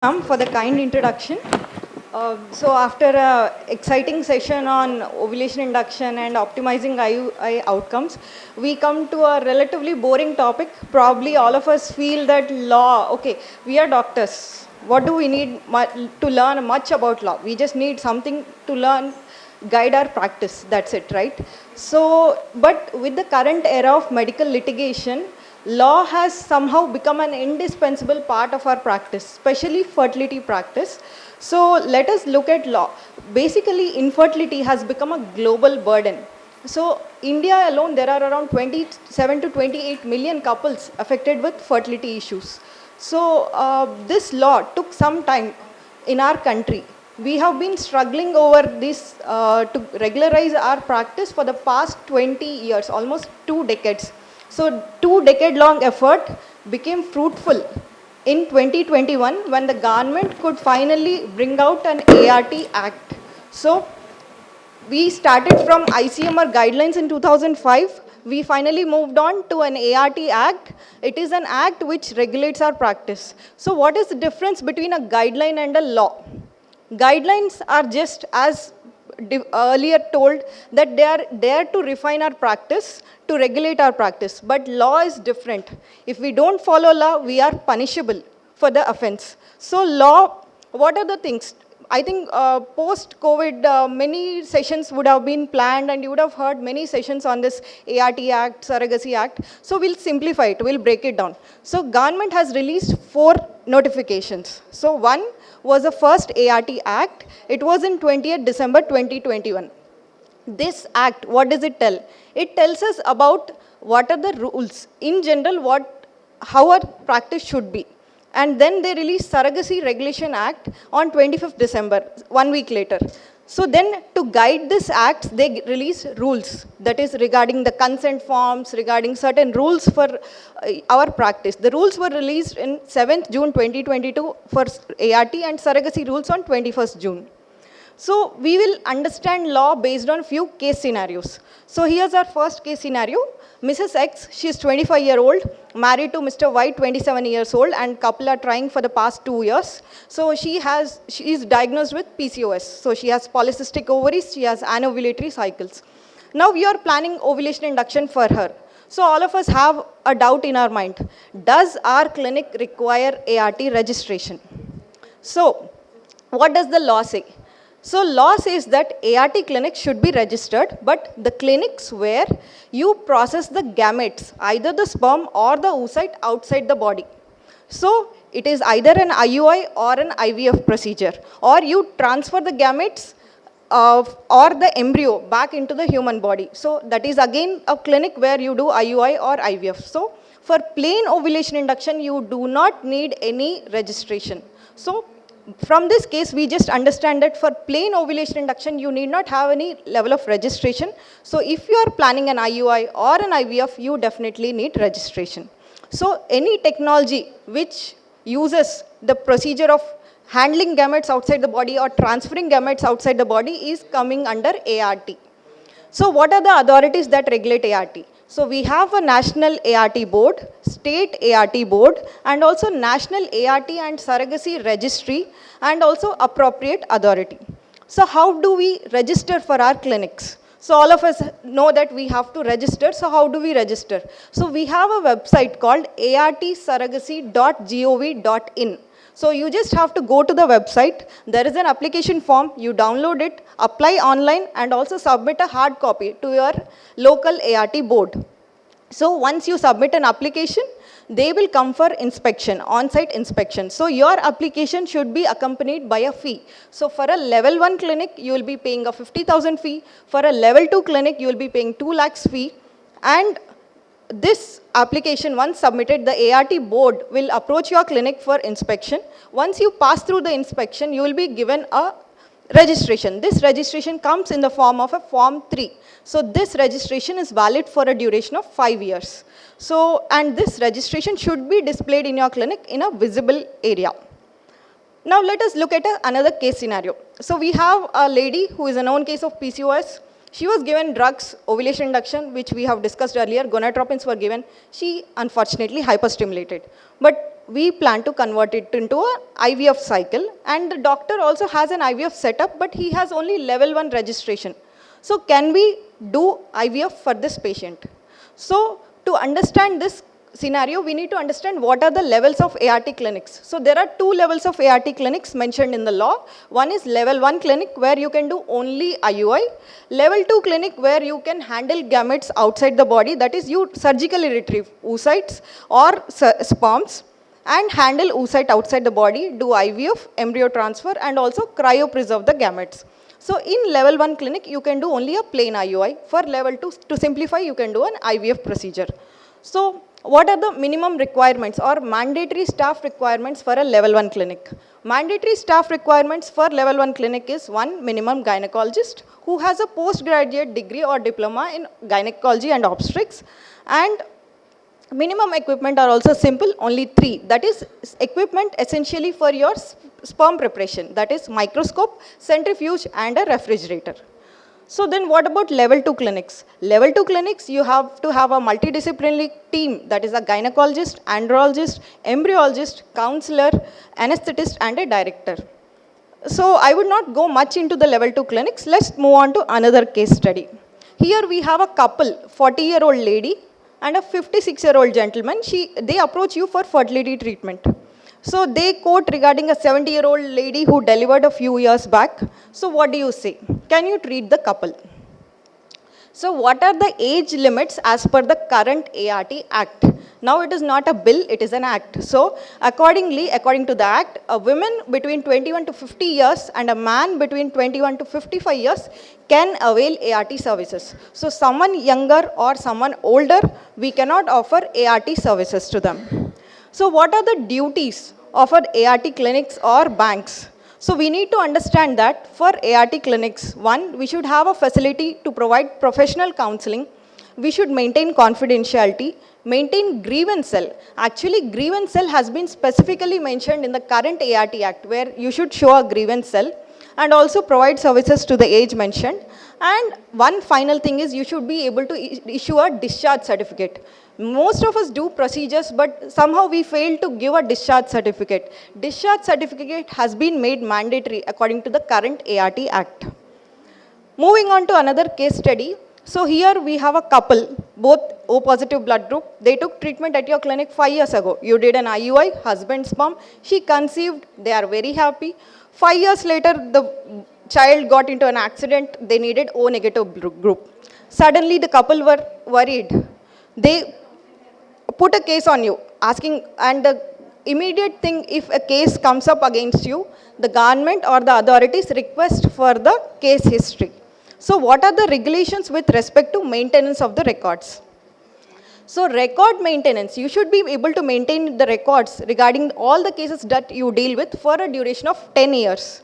For the kind introduction. So after an exciting session on ovulation induction and optimizing IUI outcomes, we come to a relatively boring topic. Probably all of us feel that law, okay, we are doctors. What do we need to learn much about law? We just need something to learn, guide our practice, that's it, right? So, but with the current era of medical litigation, law has somehow become an indispensable part of our practice, especially fertility practice. So let us look at law. Basically, infertility has become a global burden. So India alone, there are around 27 to 28 million couples affected with fertility issues. So this law took some time in our country. We have been struggling over this to regularize our practice for the past 20 years, almost 2 decades. So 2 decade long effort became fruitful in 2021 when the government could finally bring out an ART Act. So we started from ICMR guidelines in 2005. We finally moved on to an ART Act. It is an act which regulates our practice. So what is the difference between a guideline and a law? Guidelines are just as earlier told that they are there to refine our practice, to regulate our practice. But law is different. If we don't follow law, we are punishable for the offense. So law, what are the things? I think post-COVID, many sessions would have been planned and you would have heard many sessions on this ART Act, Surrogacy Act. So we'll simplify it, we'll break it down. So government has released 4 notifications. So one was the first ART Act. It was in 20th December 2021. This act, what does it tell? It tells us about what are the rules, in general, how our practice should be. And then they released Surrogacy Regulation Act on 25th December, 1 week later. So then to guide this act, they released rules, that is regarding the consent forms, regarding certain rules for our practice. The rules were released in 7th June 2022 for ART and surrogacy rules on 21st June. So we will understand law based on few case scenarios. So here's our first case scenario. Mrs. X, she is 25-year-old, married to Mr. Y, 27 years old, and couple are trying for the past 2 years. So she is diagnosed with PCOS. So she has polycystic ovaries, she has anovulatory cycles. Now we are planning ovulation induction for her. So all of us have a doubt in our mind. Does our clinic require ART registration? So what does the law say? So law says that ART clinics should be registered, but the clinics where you process the gametes, either the sperm or the oocyte outside the body. So it is either an IUI or an IVF procedure, or you transfer the gametes or the embryo back into the human body. So that is again a clinic where you do IUI or IVF. So for plain ovulation induction, you do not need any registration. So from this case, we just understand that for plain ovulation induction, you need not have any level of registration. So if you are planning an IUI or an IVF, you definitely need registration. So any technology which uses the procedure of handling gametes outside the body or transferring gametes outside the body is coming under ART. So what are the authorities that regulate ART? So we have a national ART board, state ART board, and also national ART and surrogacy registry, and also appropriate authority. So how do we register for our clinics? So all of us know that we have to register. So how do we register? So we have a website called artsurrogacy.gov.in. So you just have to go to the website, there is an application form, you download it, apply online, and also submit a hard copy to your local ART board. So once you submit an application, they will come for inspection, on-site inspection. So your application should be accompanied by a fee. So for a level 1 clinic, you will be paying a 50,000 fee. For a level 2 clinic, you will be paying 2 lakhs fee. And this application, once submitted, the ART board will approach your clinic for inspection. Once you pass through the inspection, you will be given a registration. This registration comes in the form of a Form 3. So this registration is valid for a duration of 5 years. So, and this registration should be displayed in your clinic in a visible area. Now let us look at another case scenario. So we have a lady who is a known case of PCOS. She was given drugs, ovulation induction, which we have discussed earlier. Gonadotropins were given. She unfortunately hyperstimulated. But we plan to convert it into an IVF cycle, and the doctor also has an IVF setup, but he has only level 1 registration. So can we do IVF for this patient? So to understand this scenario, we need to understand what are the levels of ART clinics. So there are 2 levels of ART clinics mentioned in the law. One is level 1 clinic where you can do only IUI. Level 2 clinic where you can handle gametes outside the body, that is you surgically retrieve oocytes or sperms and handle oocyte outside the body, do IVF, embryo transfer, and also cryopreserve the gametes. So in level 1 clinic, you can do only a plain IUI. For level 2, to simplify, you can do an IVF procedure. So what are the minimum requirements or mandatory staff requirements for a level 1 clinic? Mandatory staff requirements for level 1 clinic is 1 minimum gynecologist who has a postgraduate degree or diploma in gynecology and obstetrics, and minimum equipment are also simple, only 3. That is equipment essentially for your sperm preparation, that is microscope, centrifuge, and a refrigerator. So then what about level 2 clinics? Level 2 clinics, you have to have a multidisciplinary team, that is a gynecologist, andrologist, embryologist, counselor, anesthetist, and a director. So I would not go much into the level 2 clinics. Let's move on to another case study. Here we have a couple, 40-year-old lady and a 56-year-old gentleman. They approach you for fertility treatment. So they quote regarding a 70-year-old lady who delivered a few years back. So what do you say? Can you treat the couple? So what are the age limits as per the current ART Act? Now it is not a bill, it is an act. So according to the act, a woman between 21 to 50 years and a man between 21 to 55 years can avail ART services. So someone younger or someone older, we cannot offer ART services to them. So what are the duties of our ART clinics or banks? So we need to understand that for ART clinics, 1, we should have a facility to provide professional counseling. We should maintain confidentiality, maintain grievance cell. Actually, grievance cell has been specifically mentioned in the current ART Act, where you should show a grievance cell and also provide services to the age mentioned. And one final thing is you should be able to issue a discharge certificate. Most of us do procedures, but somehow we fail to give a discharge certificate. Discharge certificate has been made mandatory according to the current ART Act. Moving on to another case study. So here we have a couple, both O positive blood group. They took treatment at your clinic 5 years ago. You did an IUI, husband sperm. She conceived. They are very happy. 5 years later, the child got into an accident. They needed O negative group. Suddenly, the couple were worried. They put a case on you, asking, and the immediate thing, if a case comes up against you, the government or the authorities request for the case history. So what are the regulations with respect to maintenance of the records? So record maintenance, you should be able to maintain the records regarding all the cases that you deal with for a duration of 10 years.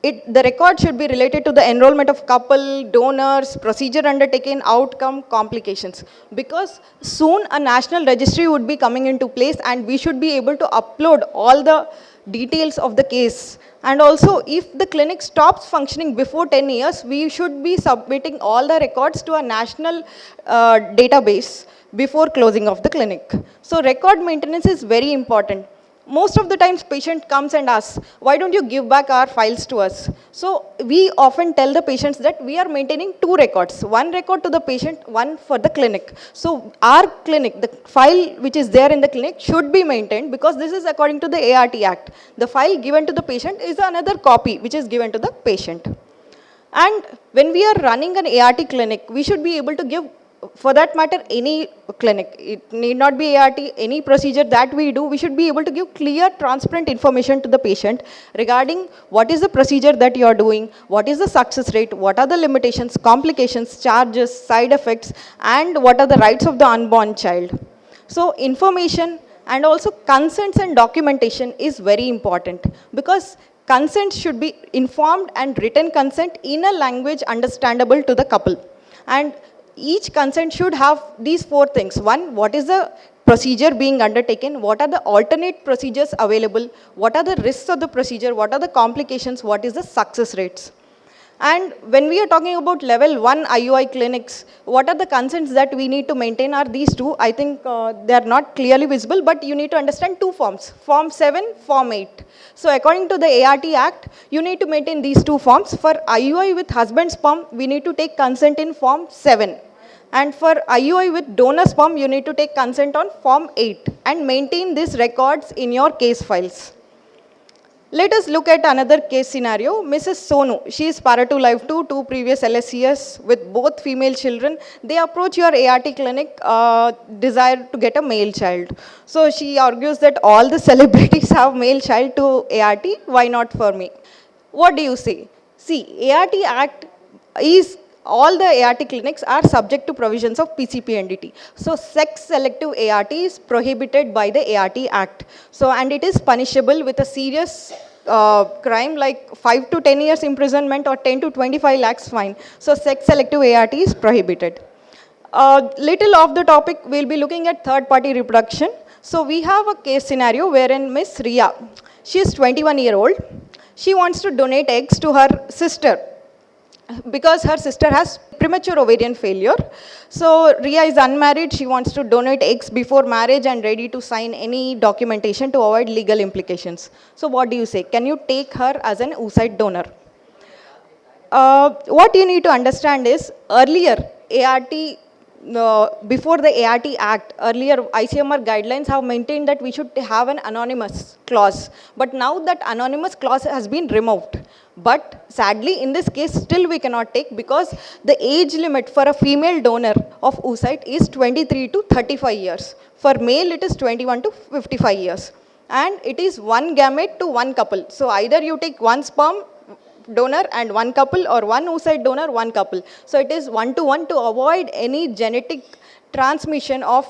The record should be related to the enrollment of couple, donors, procedure undertaken, outcome, complications. Because soon a national registry would be coming into place and we should be able to upload all the details of the case. And also, if the clinic stops functioning before 10 years, we should be submitting all the records to a national database before closing of the clinic. So record maintenance is very important. Most of the times patient comes and asks, why don't you give back our files to us? So we often tell the patients that we are maintaining 2 records, 1 record to the patient, 1 for the clinic. So our clinic, the file which is there in the clinic should be maintained, because this is according to the ART Act. The file given to the patient is another copy which is given to the patient. And when we are running an ART clinic, we should be able to give, for that matter, any clinic, it need not be ART, any procedure that we do, we should be able to give clear, transparent information to the patient regarding what is the procedure that you are doing, what is the success rate, what are the limitations, complications, charges, side effects, and what are the rights of the unborn child. So information and also consents and documentation is very important, because consent should be informed and written consent in a language understandable to the couple. And each consent should have these 4 things. 1, what is the procedure being undertaken? What are the alternate procedures available? What are the risks of the procedure? What are the complications? What is the success rates? And when we are talking about level 1 IUI clinics, what are the consents that we need to maintain are these two. I think they are not clearly visible, but you need to understand two forms, Form 7, Form 8. So according to the ART Act, you need to maintain these two forms. For IUI with husband sperm, we need to take consent in Form 7. And for IUI with donor sperm, you need to take consent on Form 8 and maintain these records in your case files. Let us look at another case scenario. Mrs. Sonu, she is para 2 life 2, two previous LSCS with both female children. They approach your ART clinic, desire to get a male child. So she argues that all the celebrities have male child to ART, why not for me? What do you say? See, ART Act is all the ART clinics are subject to provisions of PCPNDT. So sex selective ART is prohibited by the ART Act. So, and it is punishable with a serious crime like 5 to 10 years imprisonment or 10 to 25 lakhs fine. So sex selective ART is prohibited. Little off the topic, we'll be looking at third party reproduction. So we have a case scenario wherein Miss Ria, she is 21-year-old. She wants to donate eggs to her sister because her sister has premature ovarian failure. So Ria is unmarried, she wants to donate eggs before marriage and ready to sign any documentation to avoid legal implications. So what do you say? Can you take her as an oocyte donor? What you need to understand is earlier ART, before the ART Act, earlier ICMR guidelines have maintained that we should have an anonymous clause. But now that anonymous clause has been removed. But sadly, in this case, still we cannot take because the age limit for a female donor of oocyte is 23 to 35 years. For male, it is 21 to 55 years. And it is one gamete to one couple. So either you take one sperm donor and one couple or one oocyte donor, one couple. So it is 1-to-1 to avoid any genetic transmission of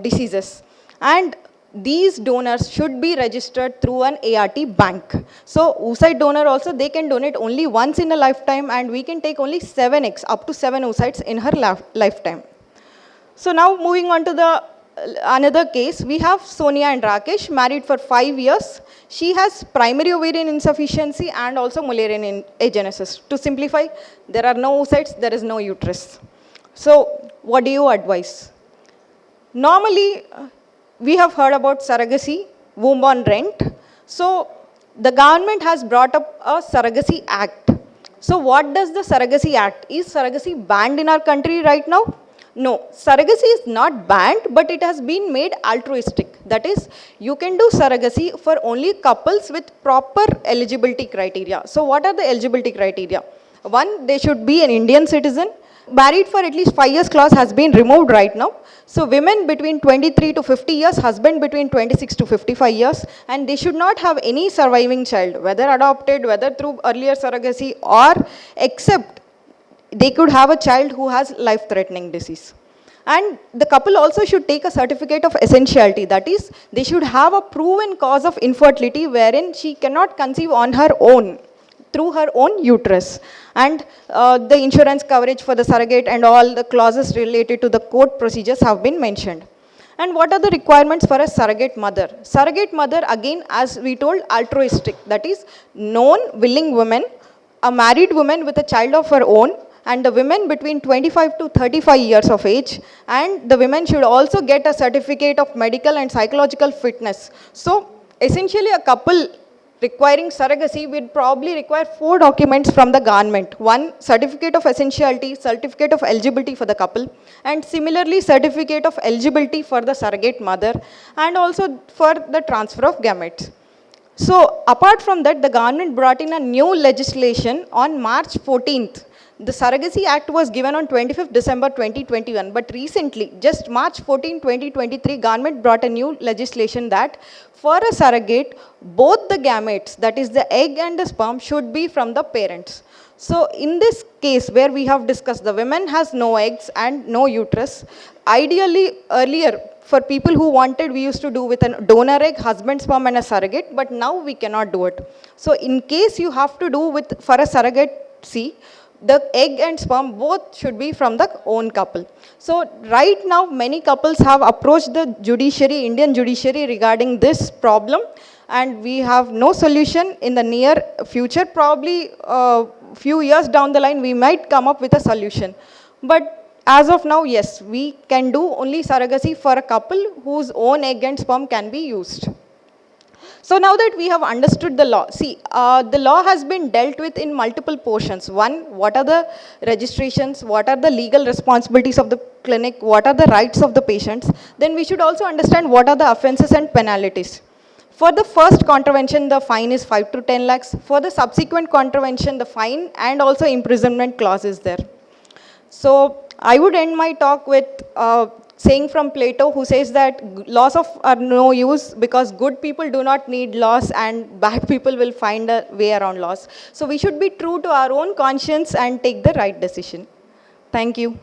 diseases. And these donors should be registered through an ART bank. So oocyte donor also, they can donate only once in a lifetime and we can take only 7 eggs, up to 7 oocytes in her lifetime. So now moving on to the another case, we have Sonia and Rakesh, married for 5 years. She has primary ovarian insufficiency and also Mullerian agenesis. To simplify, there are no oocytes, there is no uterus. So what do you advise? Normally, we have heard about surrogacy, womb on rent. So the government has brought up a surrogacy act. So what does the surrogacy act? Is surrogacy banned in our country right now? No, surrogacy is not banned, but it has been made altruistic. That is, you can do surrogacy for only couples with proper eligibility criteria. So what are the eligibility criteria? One, they should be an Indian citizen. Married for at least 5 years clause has been removed right now. So women between 23 to 50 years, husband between 26 to 55 years, and they should not have any surviving child, whether adopted, whether through earlier surrogacy or except they could have a child who has life-threatening disease. And the couple also should take a certificate of essentiality. That is, they should have a proven cause of infertility wherein she cannot conceive on her own, through her own uterus. And the insurance coverage for the surrogate and all the clauses related to the court procedures have been mentioned. And what are the requirements for a surrogate mother? Surrogate mother, again, as we told, altruistic. That is, known willing woman, a married woman with a child of her own, and the women between 25 to 35 years of age, and the women should also get a certificate of medical and psychological fitness. So essentially a couple requiring surrogacy will probably require 4 documents from the government. One, certificate of essentiality, certificate of eligibility for the couple, and similarly certificate of eligibility for the surrogate mother, and also for the transfer of gametes. So apart from that, the government brought in a new legislation on March 14th. The Surrogacy Act was given on 25th December 2021, but recently, just March 14, 2023, government brought a new legislation that for a surrogate, both the gametes, that is the egg and the sperm, should be from the parents. So in this case where we have discussed the women has no eggs and no uterus, ideally earlier for people who wanted, we used to do with a donor egg, husband sperm and a surrogate, but now we cannot do it. So in case you have to do with for a surrogacy, the egg and sperm both should be from the own couple. So right now many couples have approached the judiciary, Indian judiciary regarding this problem. and we have no solution in the near future. Probably few years down the line, we might come up with a solution. But as of now, yes, we can do only surrogacy for a couple whose own egg and sperm can be used. So now that we have understood the law, see, the law has been dealt with in multiple portions. One, what are the registrations, what are the legal responsibilities of the clinic, what are the rights of the patients. Then we should also understand what are the offenses and penalties. For the first contravention, the fine is 5 to 10 lakhs. For the subsequent contravention, the fine and also imprisonment clause is there. So I would end my talk with saying from Plato, who says that laws are no use because good people do not need laws and bad people will find a way around laws. So we should be true to our own conscience and take the right decision. Thank you.